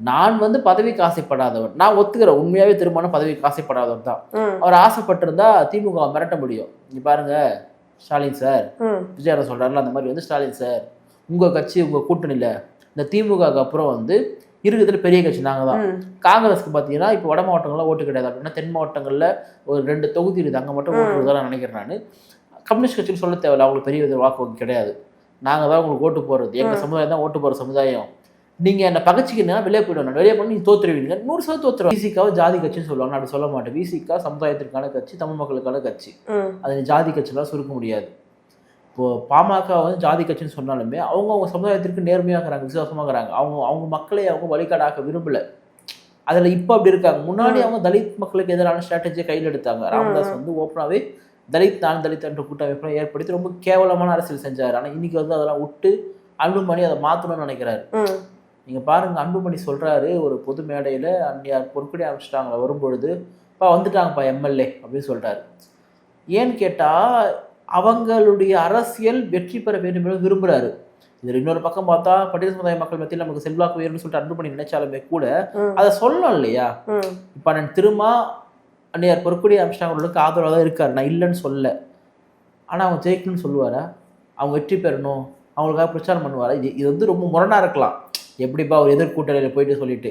நான் வந்து பதவிக்கு ஆசைப்படாதவன், நான் ஒத்துக்கிறேன் உண்மையாவே திருமணம் பதவிக்கு ஆசைப்படாதவர் தான். அவர் ஆசைப்பட்டிருந்தா திமுக மிரட்ட முடியும். இங்க பாருங்க ஸ்டாலின் சார், விஜய் சொல்றாருல அந்த மாதிரி வந்து ஸ்டாலின் சார் உங்க கட்சி உங்க கூட்டணியில இந்த திமுகவுக்கு அப்புறம் வந்து இருக்கிறதுல பெரிய கட்சி நாங்கள் தான். காங்கிரஸ்க்கு பார்த்தீங்கன்னா இப்போ வட மாவட்டங்கள்லாம் ஓட்டு கிடையாது அப்படின்னா தென் மாவட்டங்களில் ஒரு 2 தொகுதி இருக்குது, அங்கே மட்டும் ஓட்டு தான் நினைக்கிறேன் நான். கம்யூனிஸ்ட் கட்சின்னு சொல்ல தேவையில்ல, அவங்களுக்கு பெரிய வாக்கு வங்கி கிடையாது. நாங்கள் தான் உங்களுக்கு ஓட்டு போடுறது, எங்கள் சமுதாயம் தான் ஓட்டு போகிற சமுதாயம். நீங்கள் என்னை பகச்சிக்கினா வெளியே போயிடணும், வெளியே பண்ணி நீங்கள் தோற்றுருவீங்க. 100% தோற்றுருவோம். விசிகாவை ஜாதி கட்சின்னு சொல்லுவாங்க, அப்படி சொல்ல மாட்டேன். விசிகா சமுதாயத்திற்கான கட்சி, தமிழ் மக்களுக்கான கட்சி. அதை ஜாதி கட்சிலாம் சுருக்க முடியாது. இப்போது பாமக வந்து ஜாதி கட்சின்னு சொன்னாலுமே அவங்க சமுதாயத்திற்கு நேர்மையாக இருக்கிறாங்க, விசுவாசமாக இருக்கிறாங்க. அவங்க மக்களை அவங்க வழிகாடாக்க விரும்பலை. அதில் இப்போ அப்படி இருக்காங்க. முன்னாடி அவங்க தலித் மக்களுக்கு எதிரான ஸ்ட்ராட்டஜியை கையில் எடுத்தாங்க. ராமதாஸ் வந்து ஓப்பனாகவே தலித் நான் தலித் என்ற கூட்டமைப்பை ஏற்படுத்தி ரொம்ப கேவலமான அரசியல் செஞ்சார். ஆனால் இன்னைக்கு வந்து அதெல்லாம் விட்டு அன்புமணி அதை மாற்றணும்னு நினைக்கிறாரு. நீங்கள் பாருங்கள், அன்புமணி சொல்கிறாரு ஒரு பொது மேடையில் அந்நியார் பொறுப்படி ஆரம்பிச்சிட்டாங்க வரும்பொழுது வந்துட்டாங்கப்பா எம்எல்ஏ அப்படின்னு சொல்கிறாரு. ஏன்னு கேட்டால் அவங்களுடைய அரசியல் வெற்றி பெற வேண்டும் என்று விரும்புகிறாரு. இதில் இன்னொரு பக்கம் பார்த்தா பட்டியல் சமுதாய மக்கள் மத்தியில் நமக்கு செல்வாக்கு வேணும்னு சொல்லிட்டு அன்புமணி நினைச்சாலுமே கூட அதை சொல்லணும் இல்லையா? இப்போ நான் திரும்ப அந்நியார் பொறுப்படி ஆரம்பிச்சிட்டாங்க ஆதரவாக தான் இருக்காரு, நான் இல்லைன்னு சொல்ல. ஆனால் அவங்க ஜெயிக்கணும்னு சொல்லுவாரா? அவங்க வெற்றி பெறணும் அவங்களுக்காக பிரச்சாரம் பண்ணுவாரா? இது வந்து ரொம்ப முரணாக இருக்கலாம். எப்படிப்பா ஒரு எதிர்கூட்டணியில் போயிட்டு சொல்லிட்டு